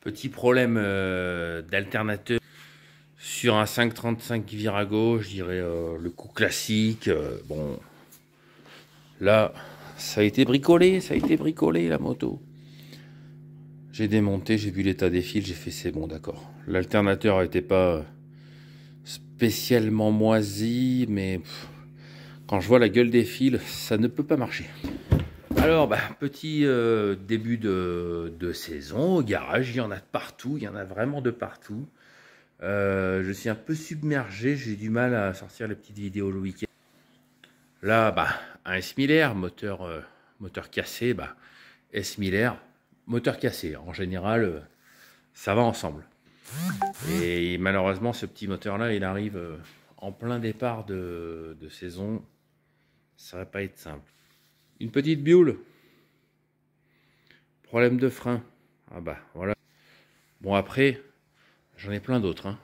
Petit problème d'alternateur sur un 535 Virago, je dirais le coup classique. Bon, là, ça a été bricolé la moto. J'ai démonté, j'ai vu l'état des fils, j'ai fait c'est bon, d'accord. L'alternateur n'était pas spécialement moisi, mais quand je vois la gueule des fils, ça ne peut pas marcher. Alors, petit début de saison au garage, il y en a de partout, il y en a vraiment de partout. Je suis un peu submergé, j'ai du mal à sortir les petites vidéos le week-end. Là, un S1000R, moteur cassé, S1000R, moteur cassé. En général, ça va ensemble. Et malheureusement, ce petit moteur-là, il arrive en plein départ de saison. Ça va pas être simple. Une petite bioule. Problème de frein. Voilà. Bon, après, j'en ai plein d'autres.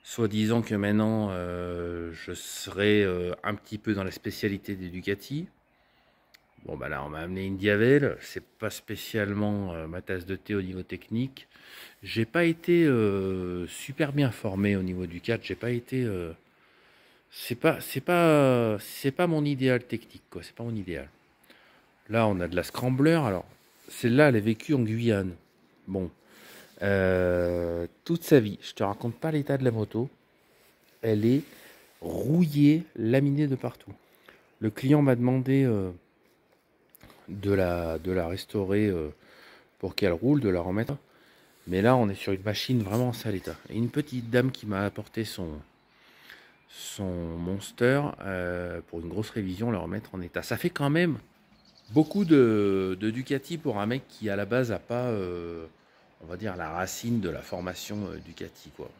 Soit disant que maintenant, je serai un petit peu dans la spécialité des Ducati. Bon, là, on m'a amené une Diavel. C'est pas spécialement ma tasse de thé au niveau technique. J'ai pas été super bien formé au niveau du 4. J'ai pas été... c'est pas mon idéal technique, quoi. C'est pas mon idéal. Là, on a de la Scrambler. Alors, celle-là, elle est vécue en Guyane. Bon. Toute sa vie, je te raconte pas l'état de la moto. Elle est rouillée, laminée de partout. Le client m'a demandé de la restaurer pour qu'elle roule, de la remettre. Mais là, on est sur une machine vraiment en sale état. Et une petite dame qui m'a apporté son Monster pour une grosse révision, la remettre en état. Ça fait quand même beaucoup de Ducati pour un mec qui à la base n'a pas, on va dire, la racine de la formation Ducati, quoi.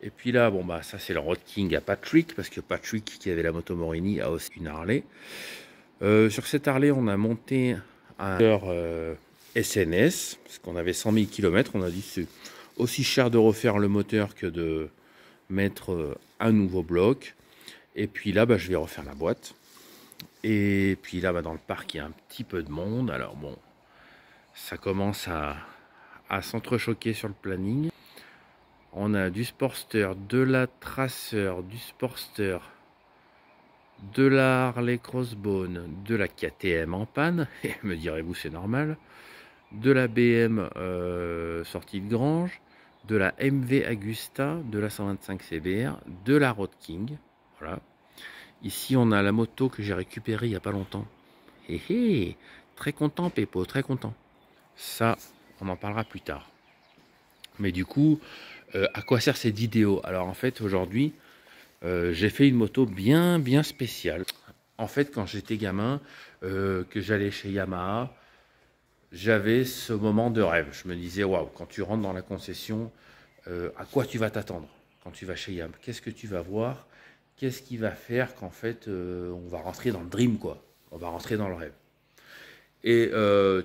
Et puis là, ça c'est le Road King à Patrick, parce que Patrick qui avait la moto Morini a aussi une Harley. Sur cette Harley, on a monté un moteur SNS, parce qu'on avait 100 000 km. On a dit c'est aussi cher de refaire le moteur que de mettre un nouveau bloc. Et puis là, je vais refaire la boîte. Et puis là, dans le parc, il y a un petit peu de monde. Alors bon, ça commence à s'entrechoquer sur le planning. On a du Sportster, de la Tracer, du Sportster, de la Harley Crossbone, de la KTM en panne, et me direz-vous c'est normal, de la BM sortie de Grange, de la MV Agusta, de la 125 CBR, de la Road King. Voilà. Ici on a la moto que j'ai récupérée il n'y a pas longtemps. Très content Pépо, très content. Ça, on en parlera plus tard. Mais du coup, à quoi sert cette vidéo? Alors en fait, aujourd'hui, j'ai fait une moto bien spéciale. En fait, quand j'étais gamin, que j'allais chez Yamaha, j'avais ce moment de rêve. Je me disais, waouh, quand tu rentres dans la concession, à quoi tu vas t'attendre quand tu vas chez Yamaha? Qu'est-ce que tu vas voir? Qu'est-ce qui va faire qu'en fait, on va rentrer dans le dream, quoi. On va rentrer dans le rêve. Et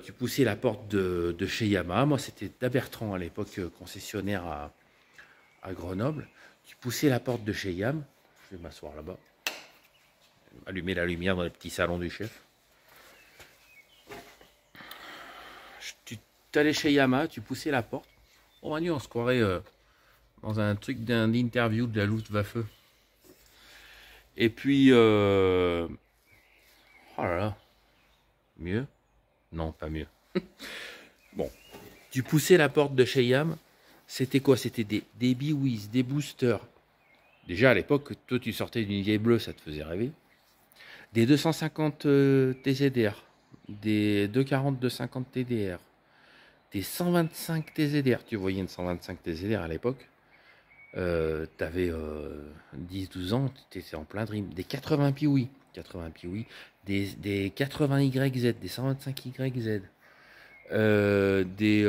tu poussais la porte de chez Yamaha. Moi, c'était d'Abertrand à l'époque, concessionnaire à Grenoble. Tu poussais la porte de chez Yam. Je vais m'asseoir là-bas. Allumer la lumière dans le petit salon du chef. Tu allais chez Yamaha, tu poussais la porte. Oh, Manu, on se croirait dans un truc d'interview de la Luftwaffe. Et puis, oh là là, mieux? Non, pas mieux. Bon, tu poussais la porte de chez Yam. C'était quoi? C'était des biwis, des boosters. Déjà à l'époque, toi tu sortais d'une vieille bleue, ça te faisait rêver. Des 250 TZR, des 240, 250 TDR, des 125 TZR. Tu voyais une 125 TZR à l'époque. T'avais 10-12 ans, tu étais en plein dream. Des 80 Piwi, des 80 YZ, des 125 YZ, des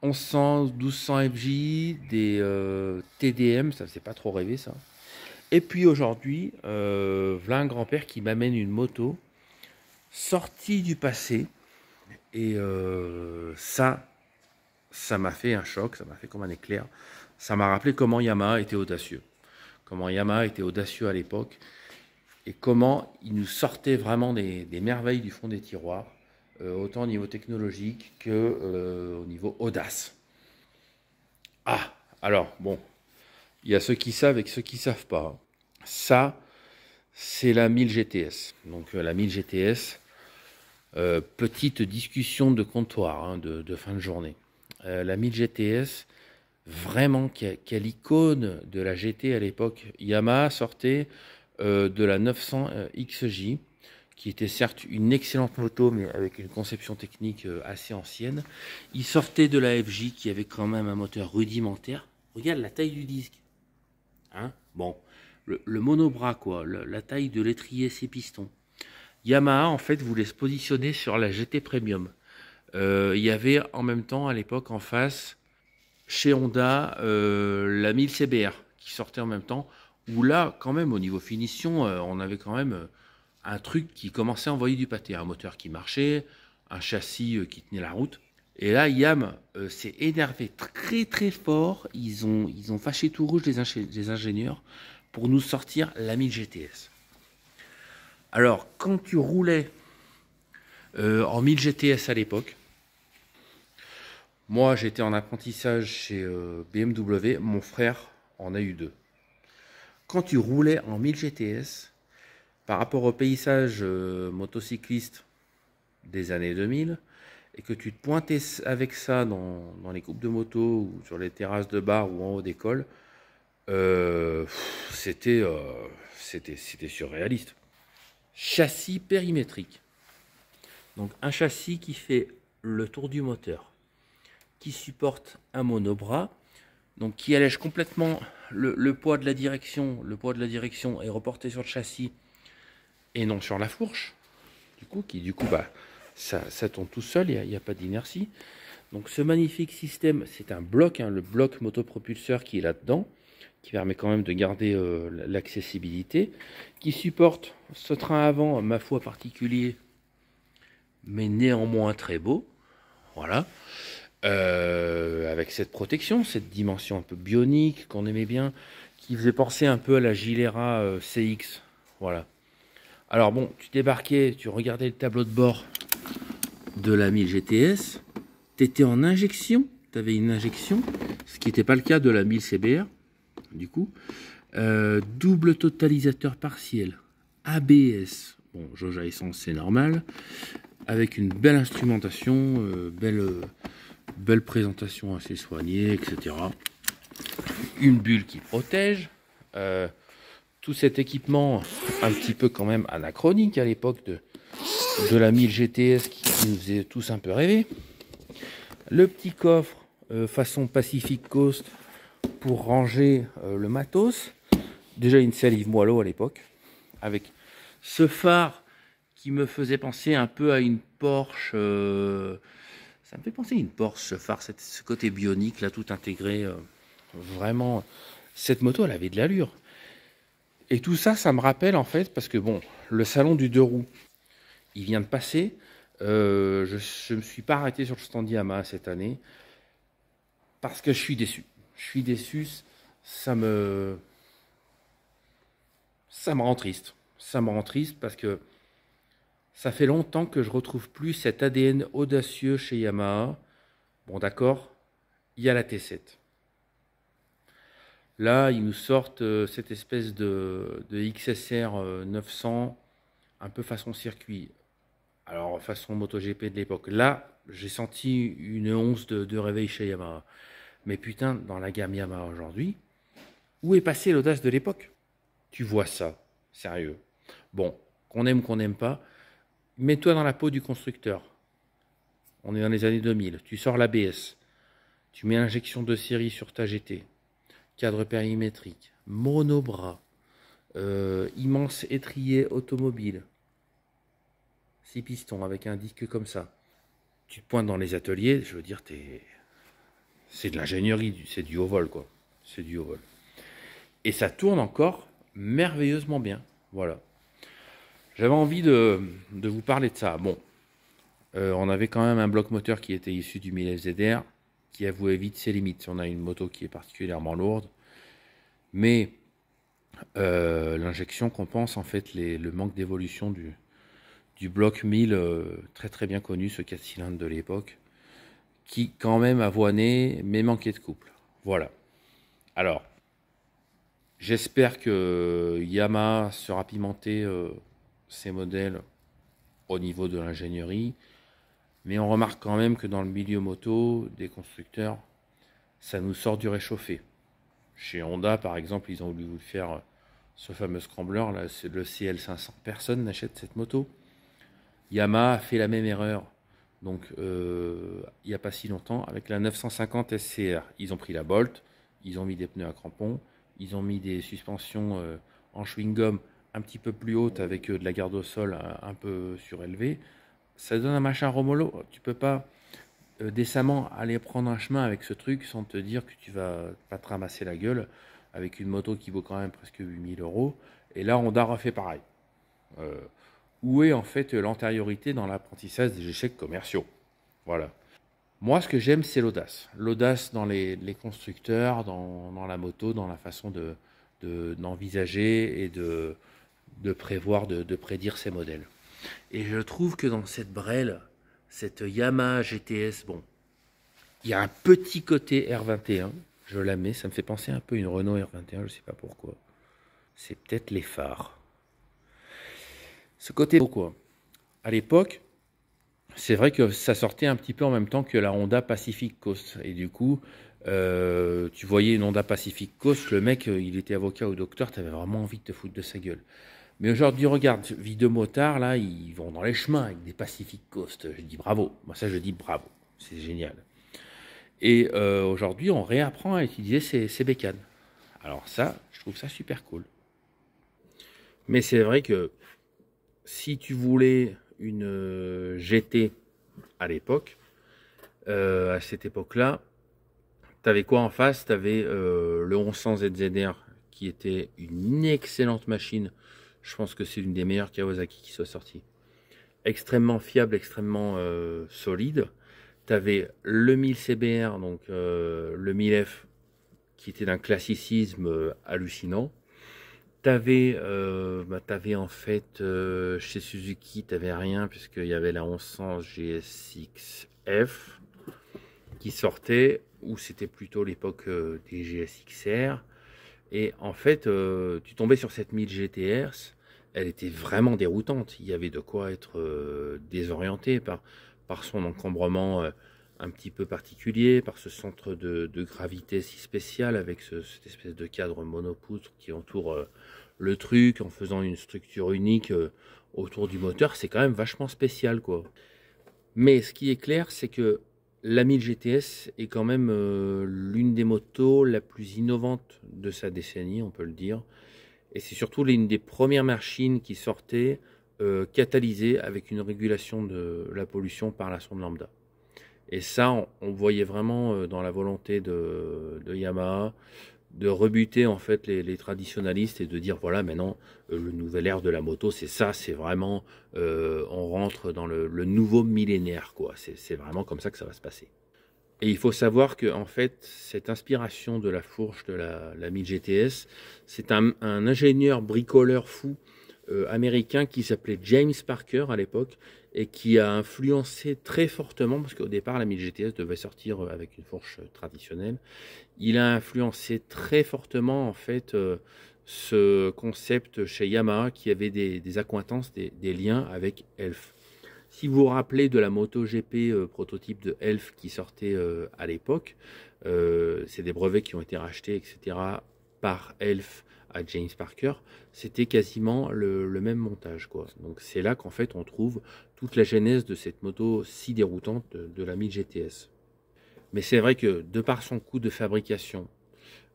1100, 1200 FJ, des TDM, ça faisait pas trop rêver ça. Et puis aujourd'hui, voilà un grand-père qui m'amène une moto sortie du passé. Et ça m'a fait un choc, ça m'a fait comme un éclair. Ça m'a rappelé comment Yamaha était audacieux. Comment Yamaha était audacieux à l'époque. Et comment il nous sortait vraiment des merveilles du fond des tiroirs. autant au niveau technologique que au niveau audace. Ah, alors bon, il y a ceux qui savent et ceux qui savent pas. Ça, c'est la 1000 GTS. Donc la 1000 GTS, petite discussion de comptoir hein, de fin de journée. La 1000 GTS, vraiment, quelle icône de la GT à l'époque. Yamaha sortait de la 900 XJ, qui était certes une excellente moto, mais avec une conception technique assez ancienne. Il sortait de la FJ, qui avait quand même un moteur rudimentaire. Regarde la taille du disque. Hein, bon, le monobras, quoi, la taille de l'étrier, ses pistons. Yamaha, en fait, voulait se positionner sur la GT Premium. Il y avait en même temps, à l'époque, en face, chez Honda, la 1000 CBR, qui sortait en même temps, où là, quand même, au niveau finition, on avait quand même un truc qui commençait à envoyer du pâté. Un moteur qui marchait, un châssis qui tenait la route. Et là, Yam s'est énervé très très fort. Ils ont fâché tout rouge les ingénieurs pour nous sortir la 1000 GTS. Alors, quand tu roulais en 1000 GTS à l'époque, moi j'étais en apprentissage chez BMW, mon frère en a eu deux. Quand tu roulais en 1000 GTS, par rapport au paysage motocycliste des années 2000, et que tu te pointais avec ça dans les groupes de moto ou sur les terrasses de bar ou en haut d'école, c'était surréaliste. Châssis périmétrique. Donc un châssis qui fait le tour du moteur, qui supporte un monobras, donc qui allège complètement le poids de la direction. Le poids de la direction est reporté sur le châssis et non sur la fourche. Ça tourne tout seul, il n'y a pas d'inertie. Donc ce magnifique système, c'est un bloc, hein, le bloc motopropulseur qui est là-dedans, qui permet quand même de garder l'accessibilité, qui supporte ce train avant, ma foi particulier, mais néanmoins très beau. Voilà. Avec cette protection, cette dimension un peu bionique qu'on aimait bien, qui faisait penser un peu à la Gilera CX. Voilà. Alors bon, tu débarquais, tu regardais le tableau de bord de la 1000 GTS, tu étais en injection, tu avais une injection, ce qui n'était pas le cas de la 1000 CBR, du coup. Double totalisateur partiel, ABS, bon, jauge à essence c'est normal, avec une belle instrumentation, belle présentation assez soignée, etc. Une bulle qui protège. Tout cet équipement un petit peu quand même anachronique à l'époque de la 1000 GTS qui nous faisait tous un peu rêver. Le petit coffre façon Pacific Coast pour ranger le matos. Déjà une salive moelleux à l'époque. Avec ce phare qui me faisait penser un peu à une Porsche. Ça me fait penser à une Porsche, ce phare, ce côté bionique là, tout intégré. Vraiment, cette moto, elle avait de l'allure. Et tout ça, ça me rappelle en fait, parce que bon, le salon du deux roues, il vient de passer. Je ne me suis pas arrêté sur le stand Yamaha cette année parce que je suis déçu. Je suis déçu, ça me rend triste. Ça me rend triste parce que ça fait longtemps que je retrouve plus cet ADN audacieux chez Yamaha. Bon, d'accord, il y a la T7. Là, ils nous sortent cette espèce de XSR 900, un peu façon circuit. Alors, façon MotoGP de l'époque. Là, j'ai senti une once de réveil chez Yamaha. Mais putain, dans la gamme Yamaha aujourd'hui, où est passée l'audace de l'époque? Tu vois ça, sérieux. Bon, qu'on aime, qu'on n'aime pas, mets-toi dans la peau du constructeur. On est dans les années 2000. Tu sors l'ABS. Tu mets l'injection de série sur ta GT. Cadre périmétrique, monobras, immense étrier automobile, 6 pistons avec un disque comme ça. Tu te pointes dans les ateliers, je veux dire, c'est de l'ingénierie, c'est du haut vol, quoi. C'est du haut vol. Et ça tourne encore merveilleusement bien. Voilà. J'avais envie de vous parler de ça. Bon, on avait quand même un bloc moteur qui était issu du 1000 FZR, qui avouait vite ses limites. Si on a une moto qui est particulièrement lourde, mais l'injection compense en fait le manque d'évolution du bloc 1000, très très bien connu, ce 4 cylindres de l'époque, qui quand même avoinait, mais manquait de couple. Voilà. Alors, j'espère que Yamaha sera pimenté ses modèles au niveau de l'ingénierie, mais on remarque quand même que dans le milieu moto, des constructeurs, ça nous sort du réchauffé. Chez Honda, par exemple, ils ont voulu faire ce fameux scrambler, là, c'est le CL500. Personne n'achète cette moto. Yamaha a fait la même erreur. Donc, il n'y a pas si longtemps, avec la 950 SCR, ils ont pris la Bolt, ils ont mis des pneus à crampons, ils ont mis des suspensions en chewing-gum un petit peu plus hautes avec de la garde au sol un peu surélevée. Ça donne un machin romolo. Tu peux pas décemment aller prendre un chemin avec ce truc sans te dire que tu vas pas te ramasser la gueule avec une moto qui vaut quand même presque 8000 euros. Et là, Honda refait pareil. Euh, où est en fait l'antériorité dans l'apprentissage des échecs commerciaux? Voilà. Moi, ce que j'aime, c'est l'audace. L'audace dans les constructeurs, dans la moto, dans la façon d'envisager et de prévoir, de prédire ces modèles. Et je trouve que dans cette brêle, cette Yamaha GTS, bon, il y a un petit côté R21, je la mets, ça me fait penser un peu à une Renault R21, je ne sais pas pourquoi. C'est peut-être les phares. Ce côté, pourquoi? À l'époque, c'est vrai que ça sortait un petit peu en même temps que la Honda Pacific Coast. Et du coup, tu voyais une Honda Pacific Coast, le mec, il était avocat ou docteur, tu avais vraiment envie de te foutre de sa gueule. Mais aujourd'hui, regarde, vie de motard, là, ils vont dans les chemins avec des Pacific Coast. Je dis bravo. Moi, ça, je dis bravo. C'est génial. Et aujourd'hui, on réapprend à utiliser ces bécanes. Alors ça, je trouve ça super cool. Mais c'est vrai que si tu voulais une GT à l'époque, à cette époque-là, tu avais quoi en face? Tu avais le 1100 ZZR qui était une excellente machine. Je pense que c'est l'une des meilleures Kawasaki qui soit sortie. Extrêmement fiable, extrêmement solide. Tu avais le 1000 CBR, donc le 1000F, qui était d'un classicisme hallucinant. T'avais en fait chez Suzuki, t'avais rien puisqu'il y avait la 1100 GSX-F qui sortait, ou c'était plutôt l'époque des GSX-R. Et en fait, tu tombais sur cette 1000 GTR, elle était vraiment déroutante. Il y avait de quoi être désorienté par son encombrement un petit peu particulier, par ce centre de gravité si spécial avec cette espèce de cadre monopoutre qui entoure le truc en faisant une structure unique autour du moteur. C'est quand même vachement spécial, quoi. Mais ce qui est clair, c'est que la 1000 GTS est quand même l'une des motos la plus innovante de sa décennie, on peut le dire. Et c'est surtout l'une des premières machines qui sortait catalysée avec une régulation de la pollution par la sonde lambda. Et ça, on voyait vraiment dans la volonté de Yamaha de rebuter en fait les traditionalistes et de dire voilà, maintenant le nouvel ère de la moto, c'est ça, c'est vraiment on rentre dans le nouveau millénaire, quoi. C'est vraiment comme ça que ça va se passer. Et il faut savoir que en fait cette inspiration de la fourche de la 1000 GTS, c'est un ingénieur bricoleur fou américain qui s'appelait James Parker à l'époque et qui a influencé très fortement, parce qu'au départ la 1000 GTS devait sortir avec une fourche traditionnelle. Il a influencé très fortement en fait ce concept chez Yamaha qui avait des accointances, des liens avec Elf. Si vous vous rappelez de la MotoGP prototype de Elf qui sortait à l'époque, c'est des brevets qui ont été rachetés, etc., par Elf à James Parker, c'était quasiment le même montage, quoi. Donc c'est là qu'en fait on trouve toute la genèse de cette moto si déroutante de la 1000 GTS. Mais c'est vrai que de par son coût de fabrication,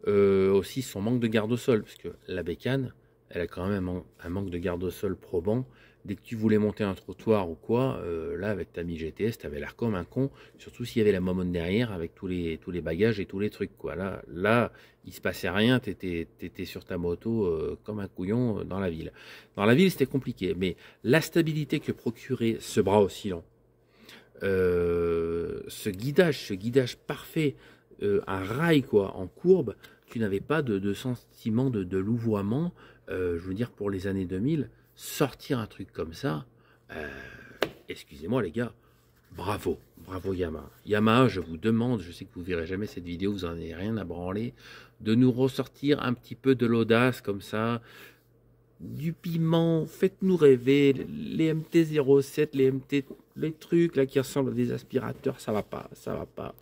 aussi son manque de garde au sol, parce que la bécane, elle a quand même un manque de garde au sol probant. Dès que tu voulais monter un trottoir ou quoi, là avec ta 1000 GTS, tu avais l'air comme un con, surtout s'il y avait la momone derrière avec tous les bagages et tous les trucs, quoi. Là il se passait rien, tu étais sur ta moto comme un couillon dans la ville. Dans la ville, c'était compliqué, mais la stabilité que procurait ce bras oscillant, ce guidage parfait, un rail quoi, en courbe, tu n'avais pas de sentiment de louvoiement. Je veux dire, pour les années 2000, sortir un truc comme ça, Excusez-moi les gars, bravo, bravo Yamaha. Yamaha, je vous demande, je sais que vous ne verrez jamais cette vidéo, vous n'en avez rien à branler, de nous ressortir un petit peu de l'audace comme ça, du piment, faites-nous rêver, les MT-07, les trucs là qui ressemblent à des aspirateurs, ça va pas, ça va pas.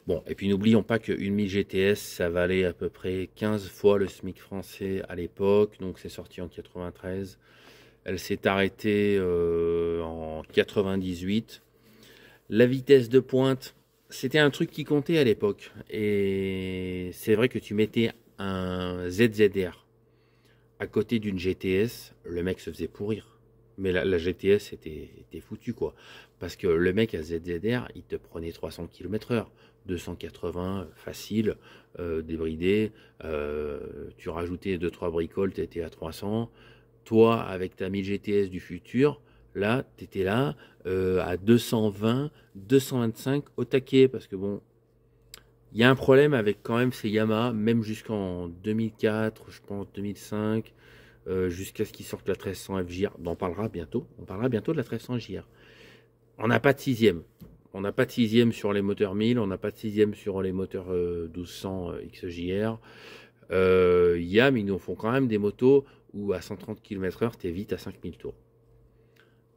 Bon, et puis n'oublions pas qu'une 1000 GTS, ça valait à peu près 15 fois le SMIC français à l'époque, donc c'est sorti en 93. Elle s'est arrêtée en 98. La vitesse de pointe, c'était un truc qui comptait à l'époque. Et c'est vrai que tu mettais un ZZR à côté d'une GTS, le mec se faisait pourrir. Mais la GTS était foutu quoi. Parce que le mec à ZZR, il te prenait 300 km/h, 280 facile, débridé. Tu rajoutais 2-3 bricoles, tu étais à 300. Toi, avec ta 1000 GTS du futur, là, tu étais là à 220, 225 au taquet. Parce que bon, il y a un problème avec quand même ces Yamaha, même jusqu'en 2004, je pense 2005, jusqu'à ce qu'ils sortent la 1300 FJR. On parlera bientôt de la 1300 JR. On n'a pas de sixième. On n'a pas de sixième sur les moteurs 1000, on n'a pas de sixième sur les moteurs 1200 XJR. Yam, ils nous font quand même des motos où à 130 km/h, tu es vite à 5000 tours.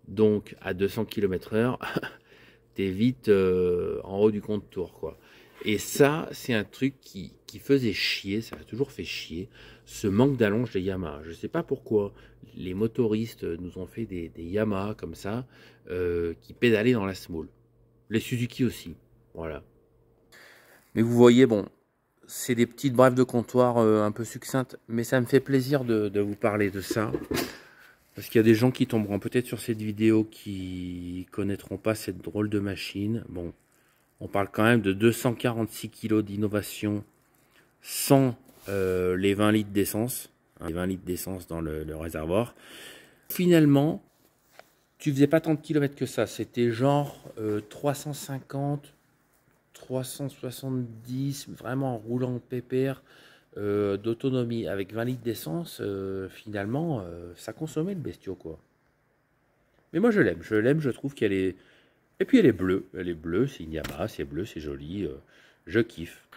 Donc à 200 km/h, tu es vite en haut du compte tour, quoi. Et ça, c'est un truc qui faisait chier, ça a toujours fait chier, ce manque d'allonge des Yamaha. Je ne sais pas pourquoi les motoristes nous ont fait des Yamaha comme ça, qui pédalaient dans la small. Les Suzuki aussi, voilà. Mais vous voyez, bon, c'est des petites brèves de comptoir un peu succinctes, mais ça me fait plaisir de vous parler de ça. Parce qu'il y a des gens qui tomberont peut-être sur cette vidéo qui connaîtront pas cette drôle de machine. Bon, on parle quand même de 246 kg d'innovation sans les 20 litres d'essence. Les 20 litres d'essence dans le réservoir. Finalement, tu faisais pas tant de kilomètres que ça. C'était genre 350, 370, vraiment en roulant pépère d'autonomie. Avec 20 litres d'essence, finalement, ça consommait le bestiau, quoi. Mais moi, je l'aime, je trouve qu'elle est... Et puis elle est bleue, c'est une Yamaha, c'est bleu, c'est joli, je kiffe.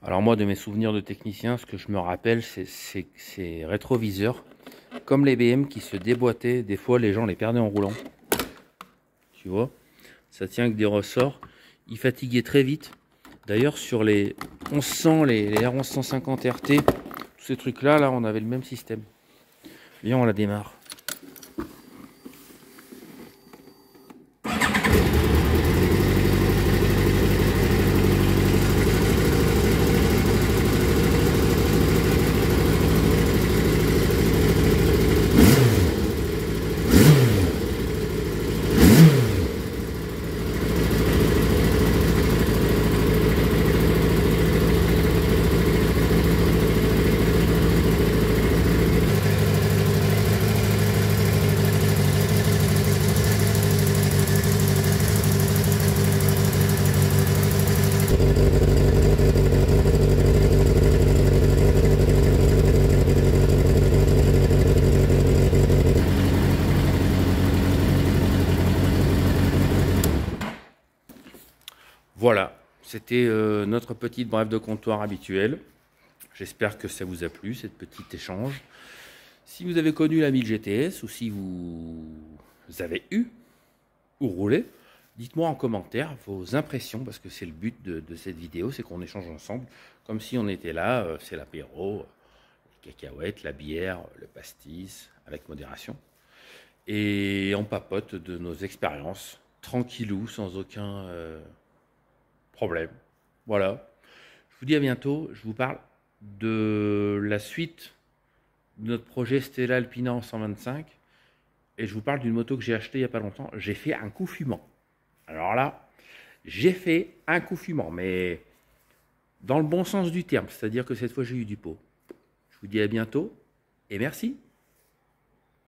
Alors moi, de mes souvenirs de technicien, ce que je me rappelle, c'est ces rétroviseurs, comme les BM qui se déboîtaient, des fois les gens les perdaient en roulant. Tu vois, ça tient avec des ressorts, ils fatiguaient très vite. D'ailleurs, sur les 1100, les R1150 RT, tous ces trucs-là, là, on avait le même système. Viens, on la démarre. Voilà, c'était notre petite brève de comptoir habituelle. J'espère que ça vous a plu, cette petite échange. Si vous avez connu la 1000 GTS ou si vous avez eu ou roulé, dites-moi en commentaire vos impressions, parce que c'est le but de cette vidéo, c'est qu'on échange ensemble, comme si on était là, c'est l'apéro, les cacahuètes, la bière, le pastis, avec modération. Et on papote de nos expériences, tranquillou, sans aucun... problème. Voilà. Je vous dis à bientôt. Je vous parle de la suite de notre projet Stella Alpina en 125. Et je vous parle d'une moto que j'ai achetée il n'y a pas longtemps. J'ai fait un coup fumant. Alors là, j'ai fait un coup fumant, mais dans le bon sens du terme. C'est-à-dire que cette fois, j'ai eu du pot. Je vous dis à bientôt et merci.